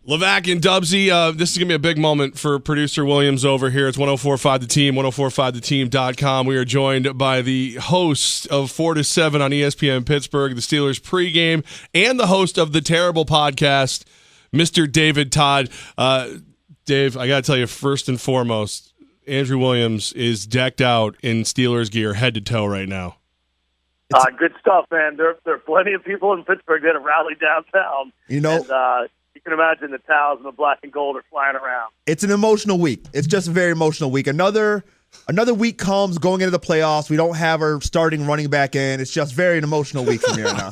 Levac and Dubsy, this is going to be a big moment for producer Williams over here. It's 104.5 The Team, 104.5theteam.com. We are joined by the host of 4 to 7 on ESPN Pittsburgh, the Steelers pregame, and the host of the Terrible podcast, Mr. David Todd. Dave, I got to tell you, first and foremost, Andrew Williams is decked out in Steelers gear head to toe right now. Good stuff, man. There are plenty of people in Pittsburgh that have rallied downtown. And, you can imagine the towels and the black and gold are flying around. It's an emotional week. It's just a very emotional week. Another week comes going into the playoffs. We don't have our starting running back in. It's just very an emotional week from here now.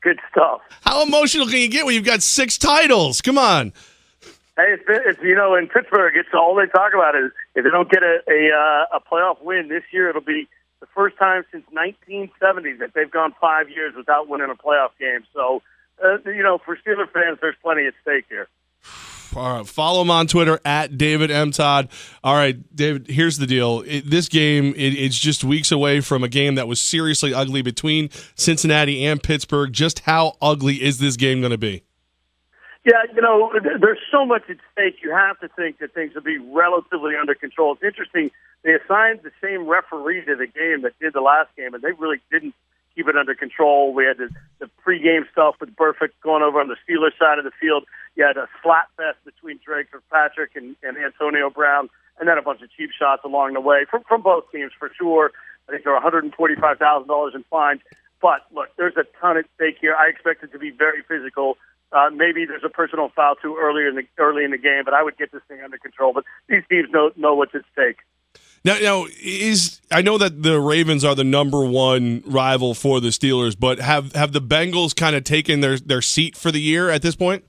Good stuff. How emotional can you get when you've got 6 titles? Come on. Hey, it's in Pittsburgh, it's all they talk about is if they don't get a playoff win this year, it'll be the first time since 1970 that they've gone 5 years without winning a playoff game. So, for Steeler fans, there's plenty at stake here. All right, follow him on Twitter at David M. Todd. All right, David, here's the deal. This game, it's just weeks away from a game that was seriously ugly between Cincinnati and Pittsburgh. Just how ugly is this game going to be? Yeah, there's so much at stake. You have to think that things will be relatively under control. It's interesting. They assigned the same referee to the game that did the last game, and they really didn't keep it under control. We had the pregame stuff with Burfict going over on the Steelers side of the field. You had a slap fest between Drake Kirkpatrick and Antonio Brown, and then a bunch of cheap shots along the way from both teams for sure. I think there are $145,000 in fines. But, look, there's a ton at stake here. I expect it to be very physical. Maybe there's a personal foul too early in the game, but I would get this thing under control. But these teams know what's at stake. Now I know that the Ravens are the number one rival for the Steelers, but have the Bengals kind of taken their seat for the year at this point?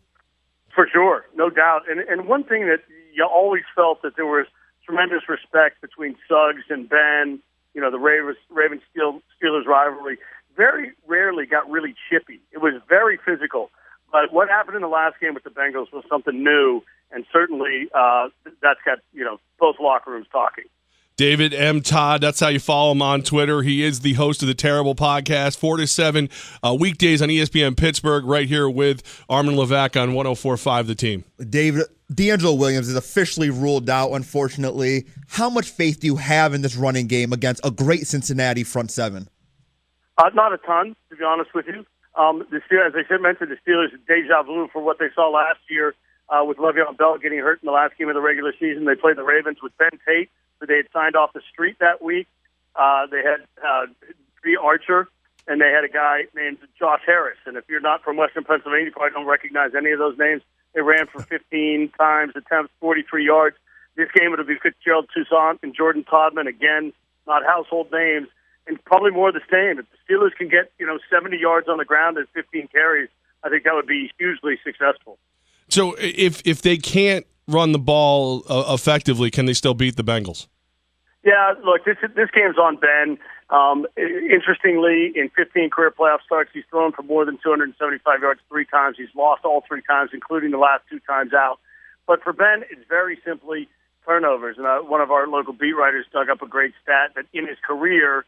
For sure, no doubt. And one thing that you always felt that there was tremendous respect between Suggs and Ben. The Ravens Steelers rivalry very rarely got really chippy. It was very physical. But what happened in the last game with the Bengals was something new, and certainly that's got both locker rooms talking. David M. Todd, that's how you follow him on Twitter. He is the host of the Terrible Podcast, 4 to 7 weekdays on ESPN Pittsburgh, right here with Armin Levac on 104.5 The Team. David, D'Angelo Williams is officially ruled out, unfortunately. How much faith do you have in this running game against a great Cincinnati front seven? Not a ton, to be honest with you. The Steelers, as I mentioned, the Steelers deja vu for what they saw last year with Le'Veon Bell getting hurt in the last game of the regular season. They played the Ravens with Ben Tate, who they had signed off the street that week. They had Bree Archer, and they had a guy named Josh Harris. And if you're not from Western Pennsylvania, you probably don't recognize any of those names. They ran for 15 times, attempts, 43 yards. This game it'll be Fitzgerald Toussaint and Jordan Todman, again, not household names. And probably more of the same. If the Steelers can get 70 yards on the ground and 15 carries, I think that would be hugely successful. So if they can't run the ball effectively, can they still beat the Bengals? Yeah, look, this game's on Ben. Interestingly, in 15 career playoff starts, he's thrown for more than 275 yards 3 times. He's lost all 3 times, including the last 2 times out. But for Ben, it's very simply turnovers. And one of our local beat writers dug up a great stat that in his career,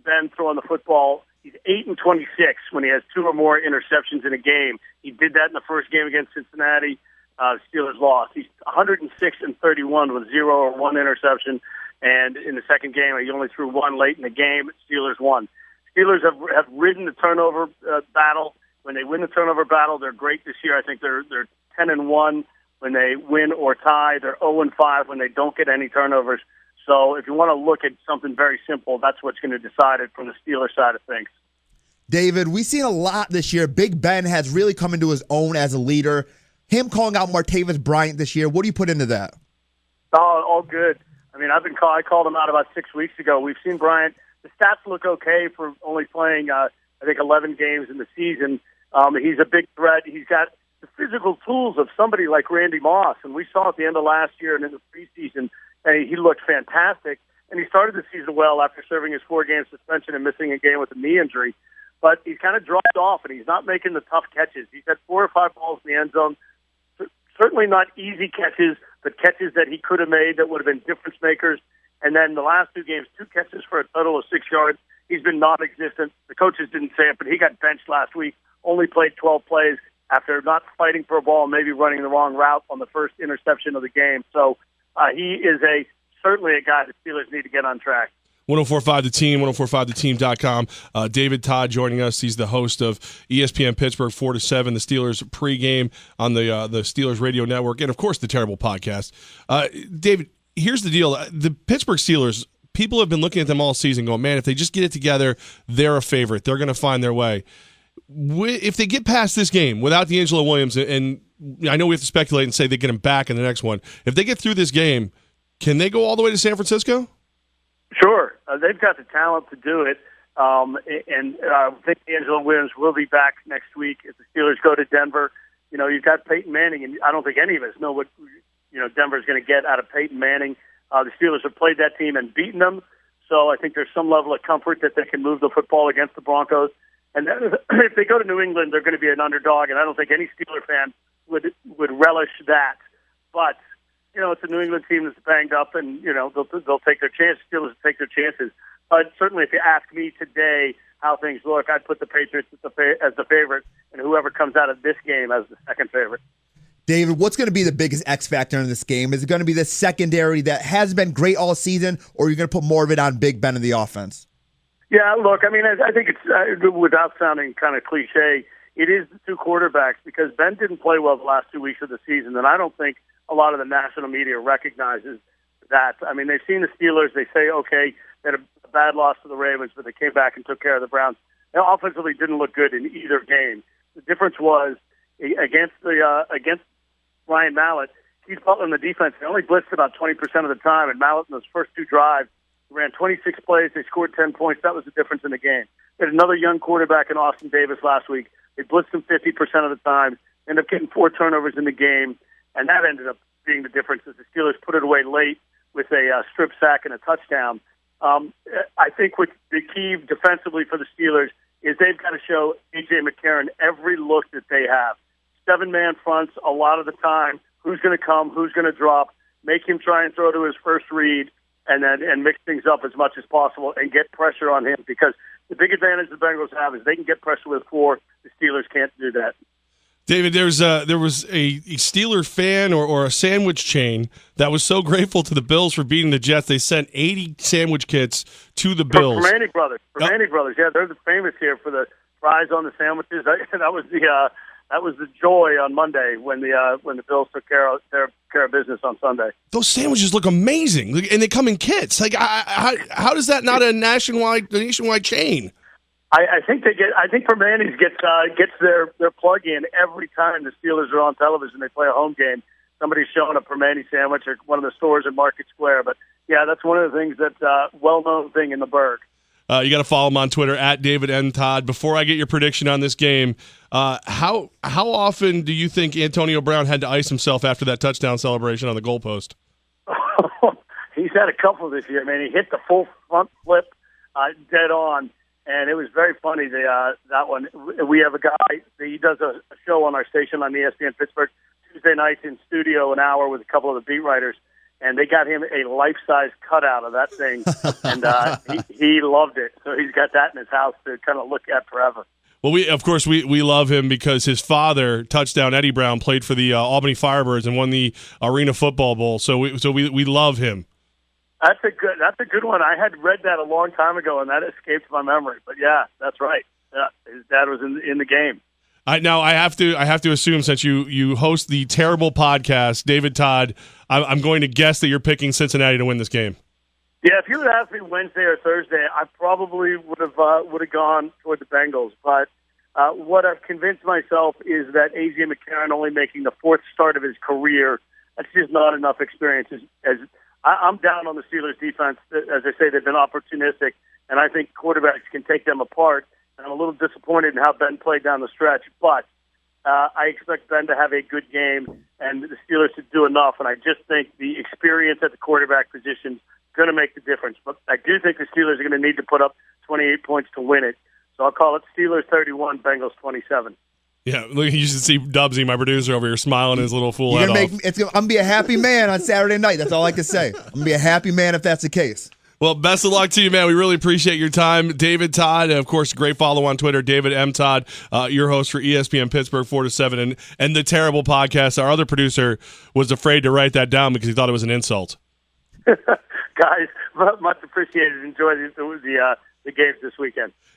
Ben throwing the football, he's 8-26 when he has 2 or more interceptions in a game. He did that in the first game against Cincinnati. Steelers lost. He's 106-31 with 0 or 1 interception. And in the second game, he only threw 1 late in the game. Steelers won. Steelers have ridden the turnover battle. When they win the turnover battle, they're great this year. I think they're 10-1 when they win or tie. They're 0-5 when they don't get any turnovers. So if you want to look at something very simple, that's what's going to decide it from the Steelers side of things. David, we've seen a lot this year. Big Ben has really come into his own as a leader. Him calling out Martavis Bryant this year, what do you put into that? Oh, all good. I mean, I called him out about 6 weeks ago. We've seen Bryant. The stats look okay for only playing, I think, 11 games in the season. He's a big threat. He's got the physical tools of somebody like Randy Moss, and we saw at the end of last year and in the preseason, he looked fantastic. And he started the season well after serving his 4-game suspension and missing a game with a knee injury. But he's kind of dropped off, and he's not making the tough catches. He's had 4 or 5 balls in the end zone. Certainly not easy catches, but catches that he could have made that would have been difference makers. And then the last 2 games, 2 catches for a total of 6 yards. He's been non-existent. The coaches didn't say it, but he got benched last week, only played 12 plays. after not fighting for a ball and maybe running the wrong route on the first interception of the game. So he is certainly a guy the Steelers need to get on track. 1045 The Team, 1045theteam.com. David Todd joining us. He's the host of ESPN Pittsburgh 4 to 7, the Steelers pregame on the Steelers radio network, and of course the Terrible podcast. David, here's the deal: the Pittsburgh Steelers, people have been looking at them all season, going, "Man, if they just get it together, they're a favorite. They're going to find their way." If they get past this game without D'Angelo Williams, and I know we have to speculate and say they get him back in the next one. If they get through this game, can they go all the way to San Francisco? Sure. They've got the talent to do it. And I think Angelo Williams will be back next week if the Steelers go to Denver. You know, you've got Peyton Manning, and I don't think any of us know what Denver's going to get out of Peyton Manning. The Steelers have played that team and beaten them, so I think there's some level of comfort that they can move the football against the Broncos. And then, if they go to New England, they're going to be an underdog, and I don't think any Steeler fan would relish that. But it's a New England team that's banged up, and they'll take their chances. Steelers take their chances. But certainly, if you ask me today how things look, I'd put the Patriots as the favorite, and whoever comes out of this game as the second favorite. David, what's going to be the biggest X factor in this game? Is it going to be the secondary that has been great all season, or are you going to put more of it on Big Ben in the offense? Yeah, look, I mean, I think it's, without sounding kind of cliche, it is the two quarterbacks, because Ben didn't play well the last 2 weeks of the season, and I don't think a lot of the national media recognizes that. I mean, they've seen the Steelers. They say, okay, they had a bad loss to the Ravens, but they came back and took care of the Browns. They offensively didn't look good in either game. The difference was against Ryan Mallett, Keith Butler in the defense, they only blitzed about 20% of the time, and Mallett in those first two drives ran 26 plays. They scored 10 points. That was the difference in the game. They had another young quarterback in Austin Davis last week. They blitzed him 50% of the time, ended up getting 4 turnovers in the game, and that ended up being the difference as the Steelers put it away late with a strip sack and a touchdown. I think what the key defensively for the Steelers is they've got to show A.J. McCarron every look that they have. 7-man fronts a lot of the time. Who's going to come? Who's going to drop? Make him try and throw to his first read, and mix things up as much as possible and get pressure on him, because the big advantage the Bengals have is they can get pressure with 4. The Steelers can't do that. David, there was a Steeler fan or a sandwich chain that was so grateful to the Bills for beating the Jets. They sent 80 sandwich kits to the Bills. Manning Brothers. Yeah, they're famous here for the fries on the sandwiches. That was the joy on Monday when the Bills took care of business on Sunday. Those sandwiches look amazing, and they come in kits. Like, how does that not a nationwide chain? I think Permanis gets their plug in every time the Steelers are on television. They play a home game. Somebody's showing a Permani sandwich at one of the stores in Market Square. But yeah, that's one of the things that's a well-known thing in the Burgh. You got to follow him on Twitter at David N. Todd. Before I get your prediction on this game, how often do you think Antonio Brown had to ice himself after that touchdown celebration on the goalpost? He's had a couple this year, man. He hit the full front flip dead on, and it was very funny. That one. We have a guy. He does a show on our station on ESPN Pittsburgh Tuesday nights in studio, an hour with a couple of the beat writers. And they got him a life-size cutout of that thing, and he loved it. So he's got that in his house to kind of look at forever. Well, we love him because his father, touchdown Eddie Brown, played for the Albany Firebirds and won the Arena Football Bowl. So we love him. That's a good one. I had read that a long time ago, and that escaped my memory. But yeah, that's right. Yeah, his dad was in the game. Now I have to assume, since you host the Terrible podcast, David Todd, I'm going to guess that you're picking Cincinnati to win this game. Yeah, if you would ask me Wednesday or Thursday, I probably would have gone toward the Bengals. But what I've convinced myself is that A.J. McCarron only making the 4th start of his career, that's just not enough experience. As I'm down on the Steelers' defense. As I say, they've been opportunistic, and I think quarterbacks can take them apart. And I'm a little disappointed in how Ben played down the stretch, but I expect Ben to have a good game and the Steelers to do enough. And I just think the experience at the quarterback position is going to make the difference. But I do think the Steelers are going to need to put up 28 points to win it. So I'll call it Steelers 31, Bengals 27. Yeah, look, you should see Dubsy, my producer, over here smiling his little fool head off. I'm going to be a happy man on Saturday night. That's all I can say. I'm going to be a happy man if that's the case. Well, best of luck to you, man. We really appreciate your time. David Todd, of course, great follow on Twitter. David M. Todd, your host for ESPN Pittsburgh 4 to 7 and the Terrible Podcast. Our other producer was afraid to write that down because he thought it was an insult. Guys, much appreciated. Enjoy the games this weekend.